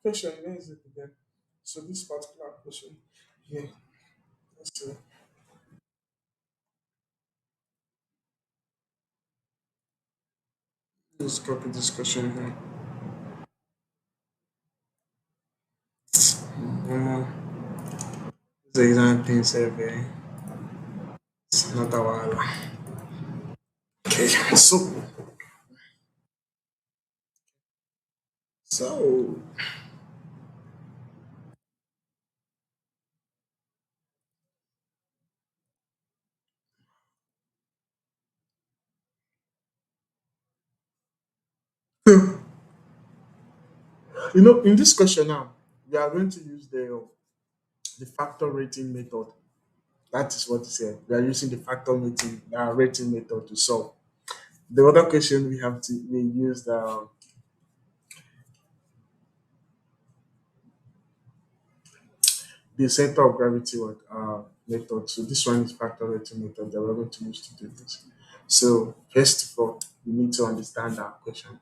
question, where is it again? So this particular question here, let's see. Let's copy this question here. Um, the exam thing survey. It's not a while. Okay, so in this question now, we are going to use the factor rating method. That is what it said. We are using the factor rating method to solve. The other question we use the center of gravity method. So this one is factor rating method that we're going to use to do this. So first of all, we need to understand that question,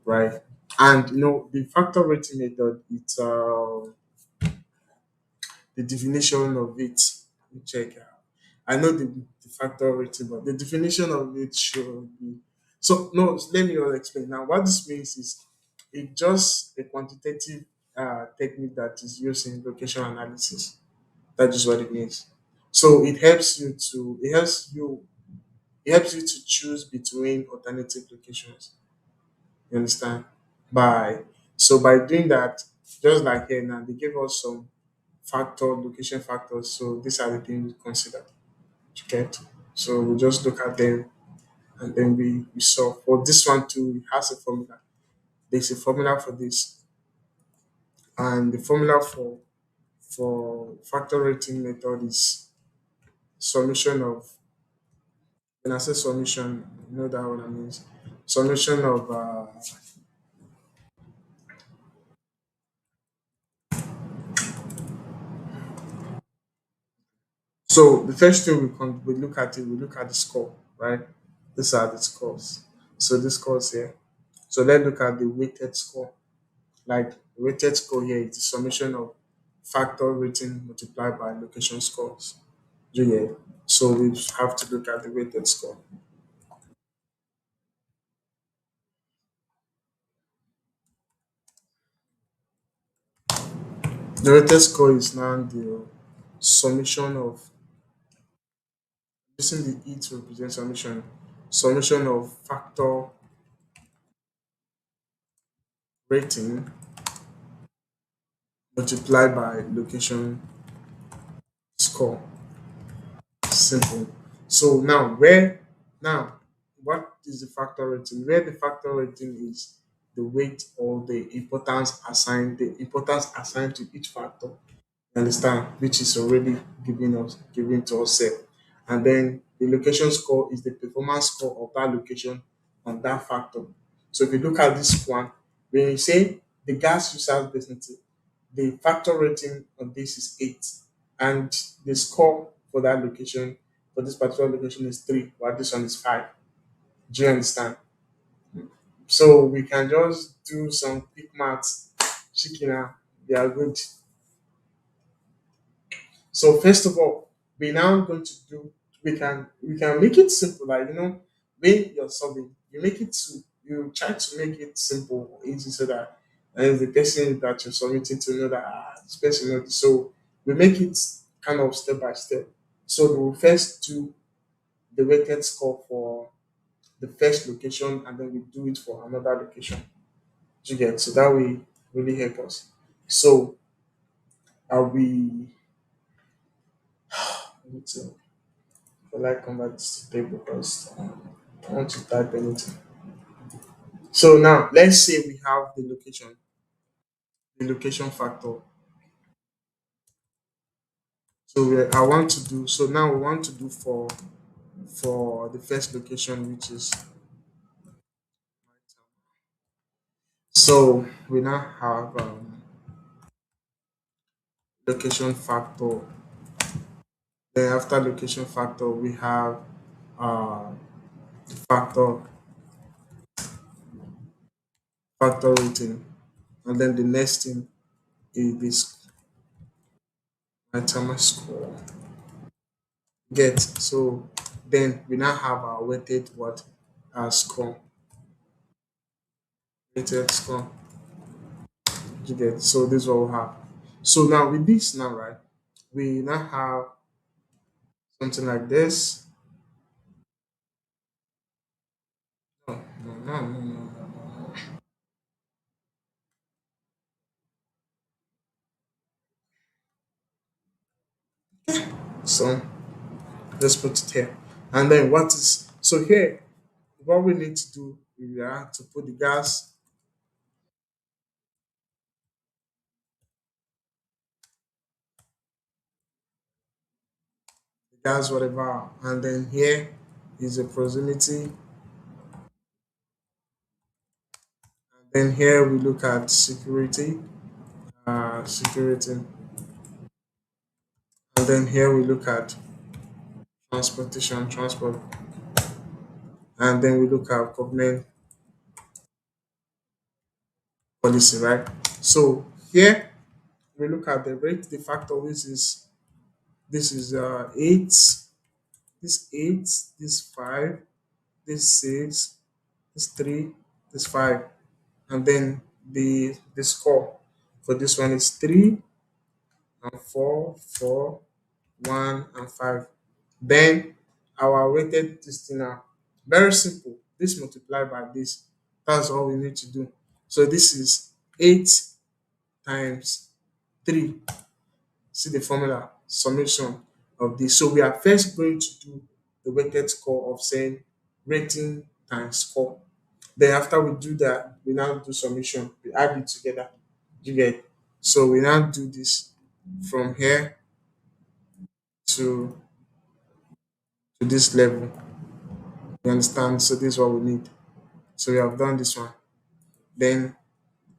right? And the factor rating method, it's the definition of it. Let me check. I know the factor rating, but the definition of it should be. So no, let me explain. Now, what this means is it's just a quantitative technique that is used in location analysis. That is what it means. So it helps you to choose between alternative locations. You understand? By by doing that, just like here now, they gave us some location factors. So these are the things we consider. You get? So we just look at them and then we solve. For this one too, it has a formula. There's a formula for this. And the formula for factor rating method is summation of when I say summation, you know that what I mean. Summation of so the first thing we look at we look at the score, right? These are the scores. So the scores here. So let's look at the weighted score. Like weighted score here is the summation of factor rating multiplied by location scores. Do you get? So we have to look at the weighted score. The weighted score is now the summation of using the E to represent summation of factor rating multiplied by location score. Simple. So now what is the factor rating? Where the factor rating is the weight or the importance assigned to each factor. You understand? Which is already given to us set. And then the location score is the performance score of that location on that factor. So if you look at this one, when you say the gas users density, the factor rating on this is 8. And the score for that location, for this particular location is 3, while this one is 5. Do you understand? So we can just do some quick maths. Shikina, they are good. So first of all, we now going to do we can make it simple. Like when you're solving, you try to make it simple or easy so that the person that you're submitting to know that this person knows. So we make it kind of step by step. So we'll first do the weighted score for the first location and then we do it for another location. Do you get? So that will really help us. So are we need to like convert this to table because I want to type anything. So now let's say we have the location factor. So I want to do so now we want to do for the first location which is so we now have location factor. Then after location factor we have uh, the factor rating. and then the next thing is this Maitama score. Get so then we now have our weighted what score, weighted score. You get so this is what we have. So now with this now, right, we now have something like this. No, no, no, no, no, no, no. So let's put it here. And then what is so here? What we need to do, we have to put the gas whatever, and then here is the proximity. Then here we look at security, security, and then here we look at transportation, transport, and then we look at government policy, right? So here we look at the rate, the factor, which is this is eight, this eight, this five, this six, this three, this five, and then the score for this one is three and four, four, one and five. Then our weighted this thing now. Very simple. This multiplied by this. That's all we need to do. So this is 8 times 3. See the formula summation of this. So we are first going to do the weighted score of saying rating times score. Then after we do that, we now do summation. We add it together. You get. So we now do this from here to to this level. You understand? So this is what we need. So we have done this one. Then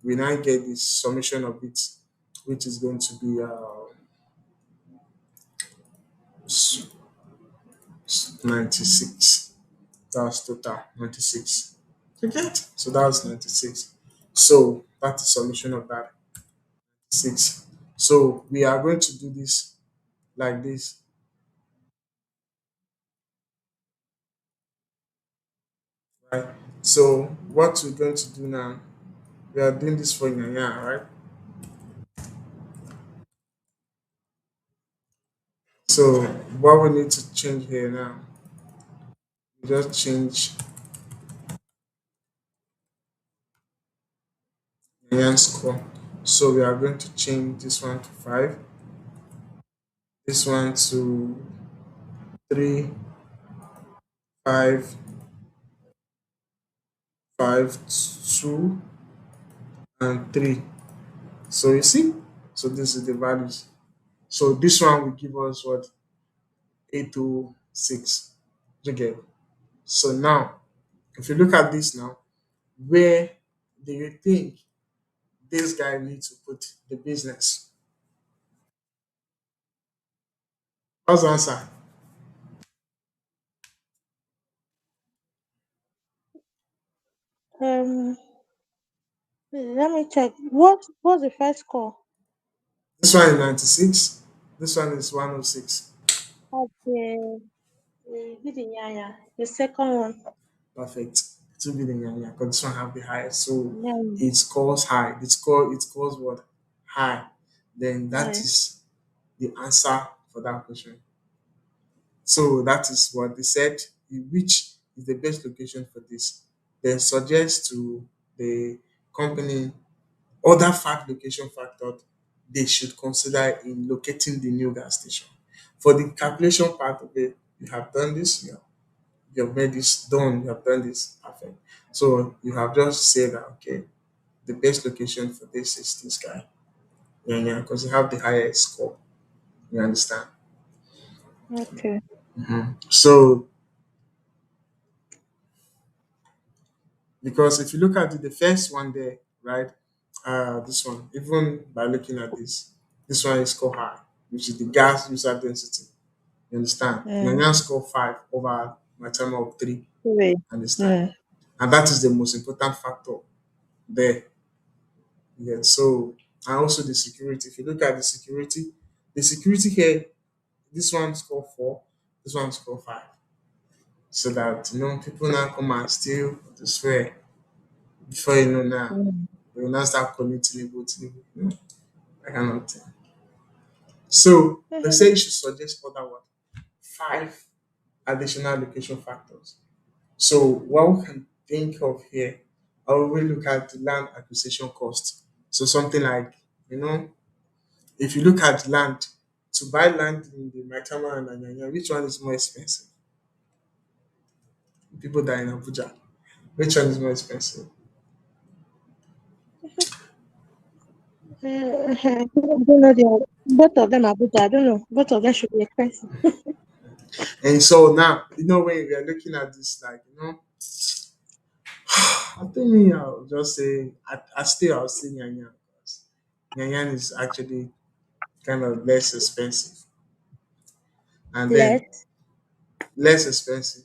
we now get this summation of it, which is going to be s- 96. That's total 96. You get? So that's 96. So that's the solution of that 6. So we are going to do this like this, right? So what we're going to do now, we are doing this for Nyanya, right? So what we need to change here now, we just change Nyanyan score. So we are going to change this one to 5, this one to 3, 5, 5, 2, and 3. So you see, so this is the values. So this one will give us what 806. You get? So now, if you look at this now, where do you think this guy needs to put the business? How's the answer? Um, let me check. What's the first call? This one is 96. This one is 106. Okay, the Nyanya. The second one. Perfect. It will be the Nyanya because this one have the highest. So Nyanya. it scores high. It scores what? High. Then that Hi. is the answer for that question. So that is what they said, which is the best location for this. Then suggest to the company other fact location factor they should consider in locating the new gas station. For the calculation part of it, you have done this, you have made this done, you have done this perfect. So you have just said that okay, the best location for this is this guy. Yeah, yeah, because you have the highest score. You understand? Okay. So because if you look at the first one there, right? This one, even by looking at this one is score high, which is the gas user density. You understand? Mm. Nanya score 5 over my time of 3. Wait. Understand? Mm. And that is the most important factor there. Yeah, so and also the security. If you look at the security here, this one score 4, this one score 5. So that people now come and steal to swear before you know now, Mm. they will now start calling Tinubu, that kind of thing. So they say you should suggest other one, 5 additional location factors. So what we can think of here, I will really look at the land acquisition cost. So something like, you know, if you look at land, to buy land in the Maitama and Nyanya, which one is more expensive? People that are in Abuja, which one is more expensive? I don't know. Both of them are good. I don't know. Both of them should be expensive. And so now, when we are looking at this, like, I think me, I'll just say, I'll say Nyanya. Because Nyanya is actually kind of less expensive. And then Less. less expensive.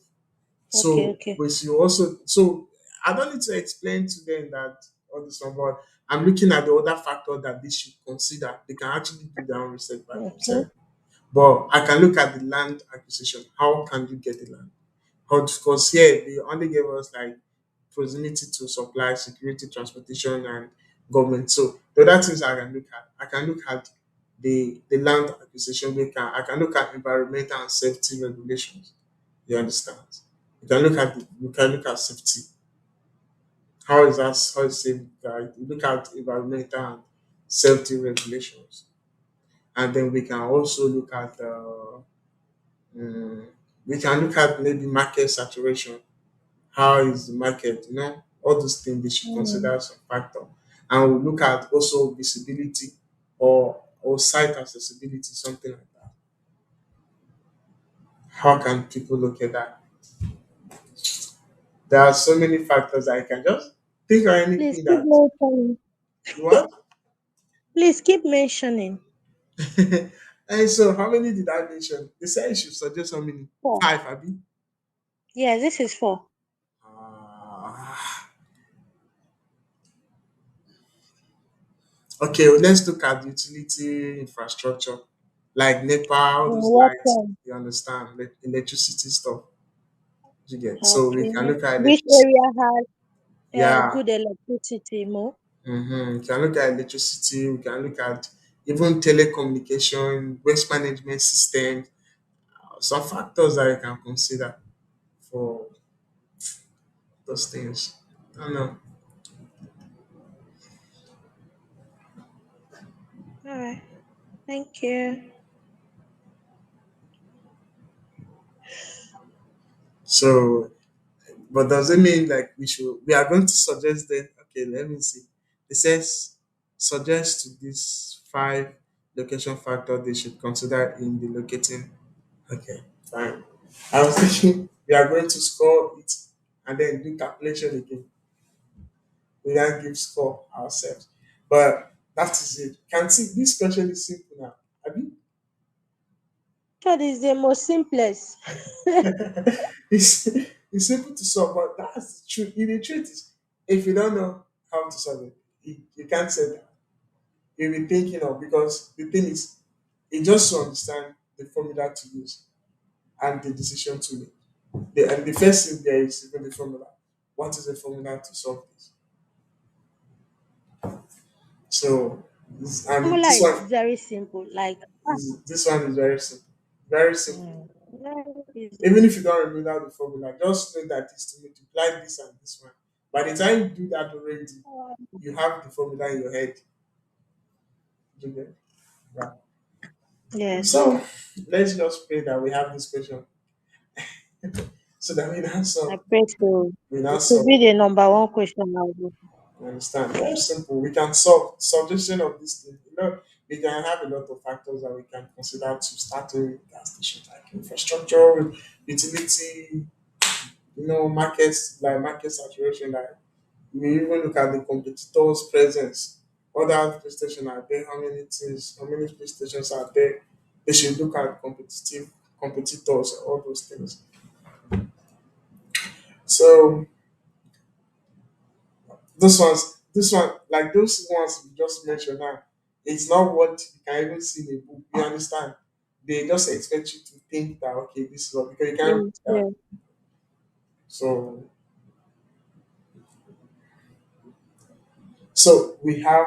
Okay, So, okay. but you also, so I don't need to explain to them that all this one, but I'm looking at the other factor that they should consider. They can actually do their own research by Okay. themselves. But I can look at the land acquisition. How can you get the land? How, because here they only gave us like proximity to supply, security, transportation, and government. So the other things I can look at, the land acquisition. I can look at environmental and safety regulations. You understand? You can look at safety. How is that? How is safe? You look at environmental and safety regulations, and then we can also look at mm, we can look at maybe market saturation. How is the market? All those things they should Mm. consider as a factor, and we look at also visibility or site accessibility, something like that. How can people look at that? There are so many factors I can just think of Please anything keep that mentioning. you want. Please keep mentioning. And so, how many did I mention? They said you should suggest how many? Four. 5, Abby. Yeah, this is four. Ah, okay, well, let's look at utility infrastructure like NEPA, all those What lights. one? You understand? Like electricity stuff. You get. So we Okay. can look at Which electricity. area has Yeah. good electricity more? We can look at electricity. We can look at even telecommunication, waste management system. Some factors that you can consider for those things. I don't know. All right. Thank you. So, but does it mean like we are going to suggest them? Okay, let me see. It says suggest to these 5 location factors they should consider in the locating. Okay, fine. I was thinking we are going to score it and then do calculation again. We then give score ourselves. But that is it. Can see this question is simple now. Abi? That is the most simplest. it's, it's simple to solve, but that's the truth. The truth is, if you don't know how to solve it, you can't say that. You'll be thinking of, because the thing is, you just to understand the formula to use and the decision to make. And the first thing there is even the formula. What is the formula to solve this? So, and Formula is very simple. this one is very simple. Very simple. Very easy. Even if you don't remember the formula, just know that it's to multiply this and this one. By the time you do that already, you have the formula in your head. You get? Right. Yes. So let's just pray that we have this question so that I pray so. we now It will solve. be the number one question I'll do. You understand? Very simple. We can solve suggestion of this thing. We can have a lot of factors that we can consider to start with gas stations like infrastructure, utility, markets like market saturation. Like we even look at the competitors' presence. Other police stations are there. How many police stations are there? They should look at competitors, all those things. So those ones, this one, like those ones we just mentioned now, it's not what you can even see in a book. You understand? They just expect you to think that okay, this is what because you can't. Yes, yes. So so we have